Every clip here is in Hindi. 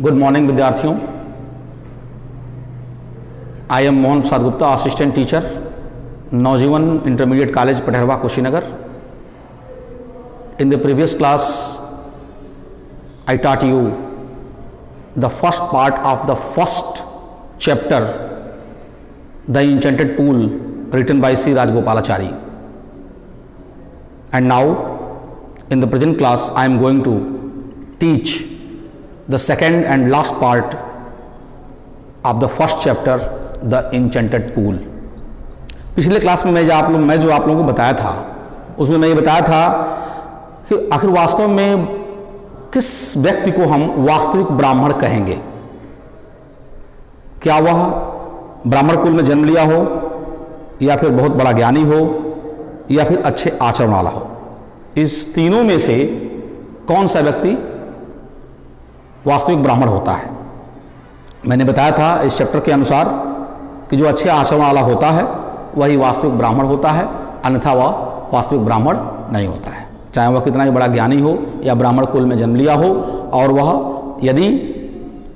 गुड मॉर्निंग विद्यार्थियों। I am Mohan Prasad Gupta, assistant teacher, Navjivan intermediate college Patharwa Kushinagar. In the previous class I taught you the first part of the first chapter, The Enchanted Pool, written by C. Rajagopalachari. And now in the present class I am going to teach the second and last part of the first chapter, The Enchanted Pool. पिछले क्लास में मैं जो आप लोगों को बताया था उसमें मैं ये बताया था कि आखिर वास्तव में किस व्यक्ति को हम वास्तविक ब्राह्मण कहेंगे। क्या वह ब्राह्मण कुल में जन्म लिया हो, या फिर बहुत बड़ा ज्ञानी हो, या फिर अच्छे आचरण वाला हो। इस तीनों में से कौन सा व्यक्ति वास्तविक ब्राह्मण होता है। मैंने बताया था इस चैप्टर के अनुसार कि जो अच्छे आचरण वाला होता है वही वास्तविक ब्राह्मण होता है, अन्यथा वह वास्तविक ब्राह्मण नहीं होता है। चाहे वह कितना ही बड़ा ज्ञानी हो या ब्राह्मण कुल में जन्म लिया हो, और वह यदि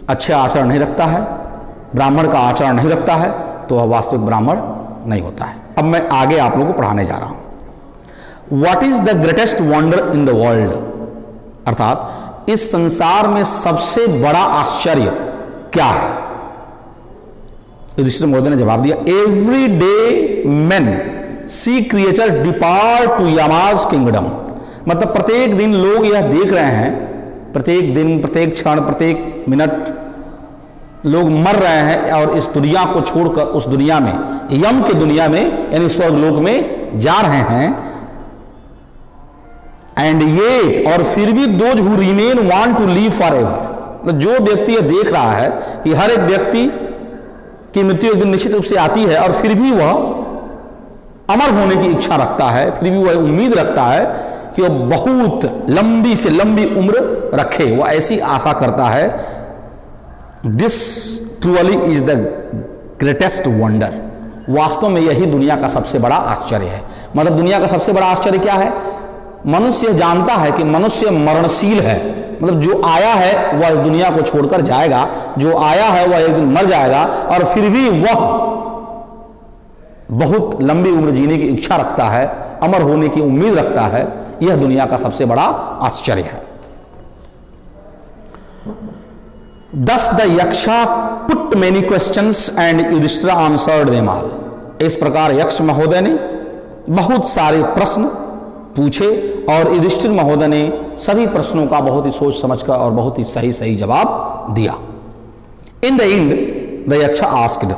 अच्छे आचरण नहीं रखता है, ब्राह्मण का आचरण नहीं रखता है, तो वह वास्तविक ब्राह्मण नहीं होता है। अब मैं आगे आप लोगों को पढ़ाने जा रहा हूं। What is the greatest wonder in the world, अर्थात इस संसार में सबसे बड़ा आश्चर्य क्या है। युधिष्ठिर महोदय ने जवाब दिया, every day men see creature depart to Yama's kingdom. मतलब प्रत्येक दिन लोग यह देख रहे हैं, प्रत्येक दिन, प्रत्येक क्षण, प्रत्येक मिनट लोग मर रहे हैं और इस दुनिया को छोड़कर उस दुनिया में, यम के दुनिया में यानी स्वर्गलोक में जा रहे हैं। एंड ये, और फिर भी those who remain want to live forever. जो व्यक्ति यह देख रहा है कि हर एक व्यक्ति की मृत्यु एक दिन निश्चित रूप से आती है, और फिर भी वह अमर होने की इच्छा रखता है, फिर भी वह उम्मीद रखता है कि वह बहुत लंबी से लंबी उम्र रखे, वह ऐसी आशा करता है। This truly is the greatest wonder. वास्तव में यही दुनिया का सबसे बड़ा आश्चर्य है। मतलब दुनिया का सबसे बड़ा आश्चर्य क्या है। मनुष्य जानता है कि मनुष्य मरणशील है, मतलब जो आया है वह इस दुनिया को छोड़कर जाएगा, जो आया है वह एक दिन मर जाएगा, और फिर भी वह बहुत लंबी उम्र जीने की इच्छा रखता है, अमर होने की उम्मीद रखता है। यह दुनिया का सबसे बड़ा आश्चर्य है। Thus the यक्षा put many questions and Yudhishthir answered them all। इस प्रकार यक्ष महोदय ने बहुत सारे प्रश्न पूछे और युधिष्ठिर महोदय ने सभी प्रश्नों का बहुत ही सोच समझकर और बहुत ही सही सही जवाब दिया। In the end the Yaksha asked,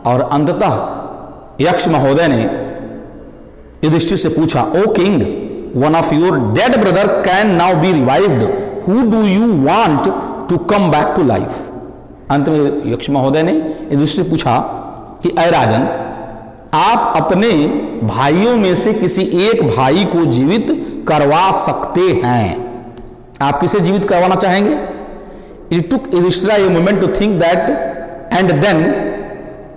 और अंततः यक्ष महोदय ने युधिष्ठिर से पूछा, O king, one of your dead brother can now be revived, who do you want to come back to life. अंत में यक्ष महोदय ने युधिष्ठिर से पूछा कि अय राजन, आप अपने भाइयों में से किसी एक भाई को जीवित करवा सकते हैं। आप किसे जीवित करवाना चाहेंगे। It took Yudhishthira a moment to think that, and then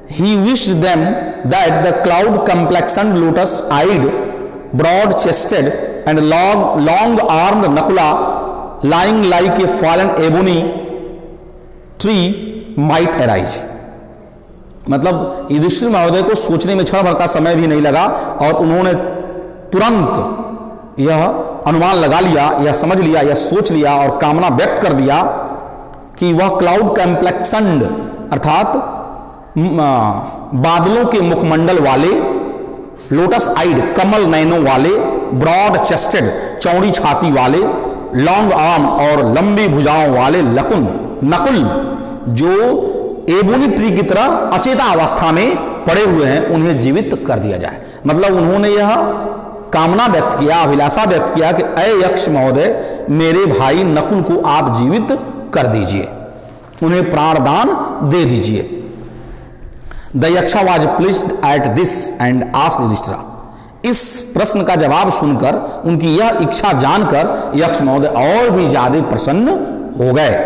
he wished them that the cloud complexioned, lotus eyed, broad chested and long armed Nakula, lying like a fallen ebony tree, might arise। मतलब युधिष्ठिर महोदय को सोचने में क्षण भर का समय भी नहीं लगा, और उन्होंने तुरंत यह अनुमान लगा लिया, यह समझ लिया, यह सोच लिया और कामना व्यक्त कर दिया कि वह क्लाउड कॉम्प्लेक्सन्ड, अर्थात बादलों के मुखमंडल वाले, लोटस आइड, कमल नैनों वाले, ब्रॉड चेस्टेड, चौड़ी छाती वाले, लॉन्ग आर्म और लंबी भुजाओं वाले नकुल, जो एबोनी ट्री की तरह अचेता अवस्था में पड़े हुए हैं, उन्हें जीवित कर दिया जाए। मतलब उन्होंने यह कामना व्यक्त किया, अभिलाषा व्यक्त किया कि अय यक्ष महोदय, मेरे भाई नकुल को आप जीवित कर दीजिए, उन्हें प्राणदान दे दीजिए। The Yaksha was pleased at this and asked Yudhishthira. इस प्रश्न का जवाब सुनकर, उनकी यह इच्छा जानकर यक्ष महोदय और भी ज्यादा प्रसन्न हो गए,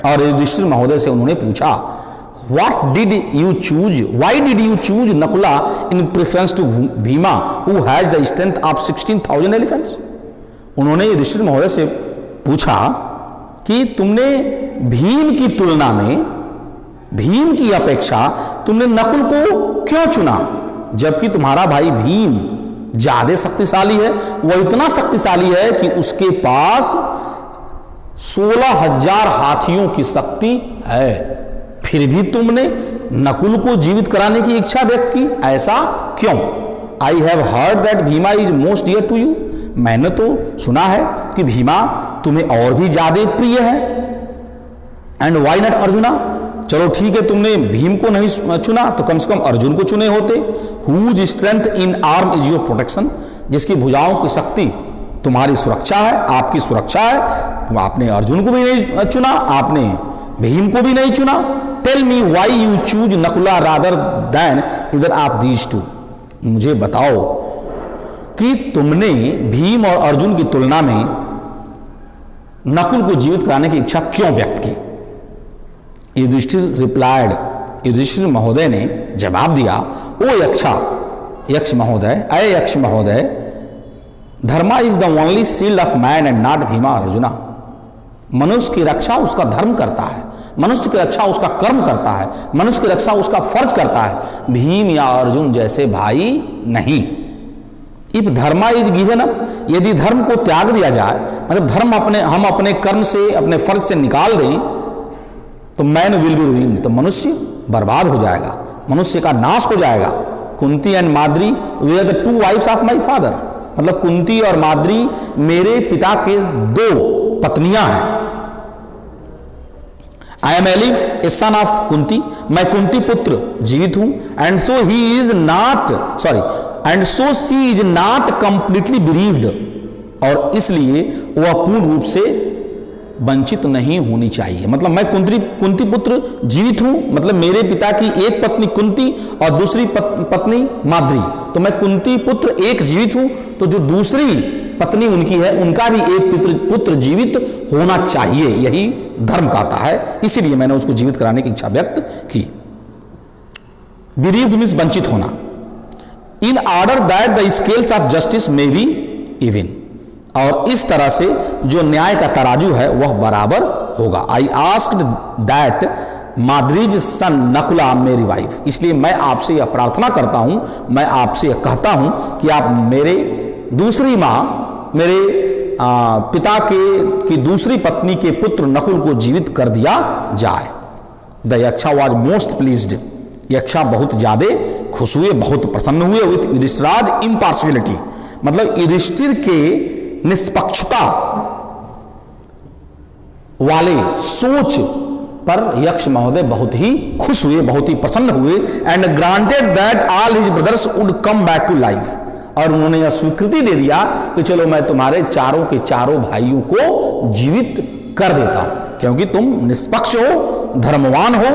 और युधिष्ठिर महोदय से उन्होंने पूछा, what did you choose, why did you choose Nakula in preference to Bhima who has the strength of 16,000 elephants. उन्होंने युधिष्ठिर महोदय से पूछा कि तुमने भीम की तुलना में, भीम की अपेक्षा तुमने नकुल को क्यों चुना, जबकि तुम्हारा भाई भीम ज्यादा शक्तिशाली है। वह इतना शक्तिशाली है कि उसके पास 16,000 हाथियों की शक्ति है, फिर भी तुमने नकुल को जीवित कराने की इच्छा व्यक्त की, ऐसा क्यों? I have heard that Bhima is most dear to you. मैंने तो सुना है कि भीमा तुम्हें और भी ज्यादा प्रिय है। एंड वाई नॉट अर्जुना, चलो ठीक है तुमने भीम को नहीं चुना तो कम से कम अर्जुन को चुने होते। Whose strength in arm is your protection, जिसकी भुजाओं की शक्ति तुम्हारी सुरक्षा है, आपकी सुरक्षा है। आपने अर्जुन को भी नहीं चुना, आपने भीम को भी नहीं चुना। Tell me why you choose Nakula rather than either of these two. मुझे बताओ कि तुमने भीम और अर्जुन की तुलना में नकुल को जीवित कराने की इच्छा क्यों व्यक्त की? युधिष्ठिर रिप्लाइड, युधिष्ठिर महोदय ने जवाब दिया, ओ यक्ष महोदय, अय यक्ष महोदय, dharma is the only shield of man and not Bhima Arjuna. मनुष्य की रक्षा उसका धर्म करता है, मनुष्य की रक्षा उसका कर्म करता है, मनुष्य की रक्षा उसका फर्ज करता है, भीम या अर्जुन जैसे भाई नहीं। If Dharma is given up, यदि धर्म को त्याग दिया जाए, मतलब धर्म हम अपने कर्म से, अपने फर्ज से निकाल दें, तो मैन विल बी रूइंड, तो मनुष्य बर्बाद हो जाएगा, मनुष्य का नाश हो जाएगा। Kunti and Madri we are the two wives of my father, मतलब कुंती और माद्री मेरे पिता के 2 पत्नियां हैं। I am alive a son of Kunti, मैं कुंती पुत्र जीवित हूं। And so he is not and so she is not completely bereaved, और इसलिए वह पूर्ण रूप से वंचित नहीं होनी चाहिए। मतलब मैं कुंती पुत्र जीवित हूं, मतलब मेरे पिता की एक पत्नी कुंती और दूसरी पत्नी माद्री, तो मैं कुंती पुत्र एक जीवित हूं, तो जो दूसरी पत्नी उनकी है उनका भी एक पुत्र जीवित होना चाहिए, यही धर्म कहता है। इसीलिए मैंने उसको जीवित कराने की इच्छा व्यक्त की। बिरीव्ड मीन्स वंचित होना। In order that the scales of justice may be even, और इस तरह से जो न्याय का तराजू है वह बराबर होगा। आई आस्क्ड दैट माद्रीज सन नकुला मेरी वाइफ, इसलिए मैं आपसे यह प्रार्थना करता हूं, मैं आपसे यह कहता हूं कि आप मेरे दूसरी मां, मेरे पिता की दूसरी पत्नी के पुत्र नकुल को जीवित कर दिया जाए। The Yaksha was most pleased, Yaksha बहुत ज्यादा खुश हुए, बहुत प्रसन्न हुए विथ युधिष्ठिराज इम्पार्शियलिटी, मतलब युधिष्ठिर के निष्पक्षता वाले सोच पर यक्ष महोदय बहुत ही खुश हुए, बहुत ही प्रसन्न हुए। And granted that all his brothers would come back to life, और उन्होंने यह स्वीकृति दे दिया कि चलो मैं तुम्हारे चारों के चारों भाइयों को जीवित कर देता हूं, क्योंकि तुम निष्पक्ष हो, धर्मवान हो।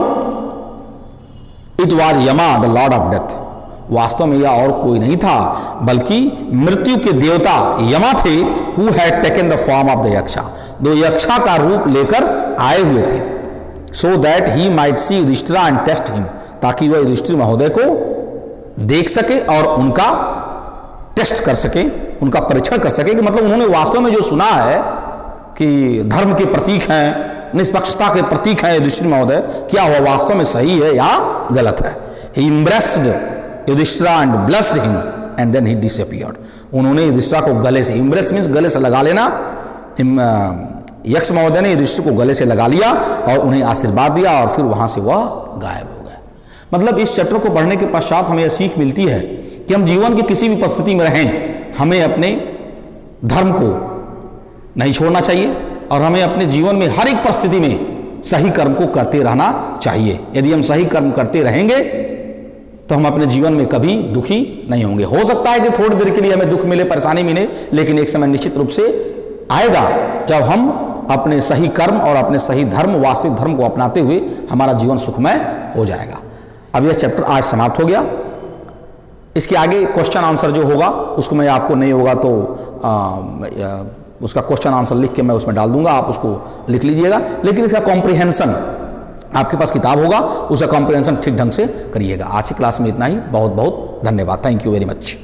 इट वॉज यमा द लॉर्ड ऑफ डेथ, वास्तव में यह और कोई नहीं था बल्कि मृत्यु के देवता यमा थे। Who had taken the form of the Yaksha, 2 Yaksha का रूप लेकर आए हुए थे। So that he might see Yudhishthira and test him, ताकि वह युधिष्ठिर महोदय को देख सके और उनका टेस्ट कर सके, उनका परीक्षण कर सके कि मतलब उन्होंने वास्तव में जो सुना है कि धर्म के प्रतीक हैं, निष्पक्षता के प्रतीक हैं युधिष्ठिर महोदय, क्या वह वास्तव में सही है या गलत है। He embraced Yudhishthira and blessed him and then he disappeared, उन्होंने युधिष्ठिरा को गले से, एम्ब्रेस मीन्स गले से लगा लेना, यक्ष महोदय ने युधिष्ठिर को गले से लगा लिया और उन्हें आशीर्वाद दिया और फिर वहां से वह गायब हो गए। मतलब इस चैप्टर को पढ़ने के पश्चात हमें यह सीख मिलती है कि हम जीवन की किसी भी परिस्थिति में रहें, हमें अपने धर्म को नहीं छोड़ना चाहिए और हमें अपने जीवन में हर एक परिस्थिति में सही कर्म को करते रहना चाहिए। यदि हम सही कर्म करते रहेंगे तो हम अपने जीवन में कभी दुखी नहीं होंगे। हो सकता है कि थोड़ी देर के लिए हमें दुख मिले, परेशानी मिले, लेकिन एक समय निश्चित रूप से आएगा जब हम अपने सही कर्म और अपने सही धर्म, वास्तविक धर्म को अपनाते हुए हमारा जीवन सुखमय हो जाएगा। अब यह चैप्टर आज समाप्त हो गया। इसके आगे क्वेश्चन आंसर जो होगा उसको मैं आपको नहीं होगा तो उसका क्वेश्चन आंसर लिख के मैं उसमें डाल दूंगा, आप उसको लिख लीजिएगा। लेकिन इसका कॉम्प्रिहेंशन, आपके पास किताब होगा, उसका कॉम्प्रिहेंशन ठीक ढंग से करिएगा। आज की क्लास में इतना ही। बहुत बहुत धन्यवाद। Thank you very much.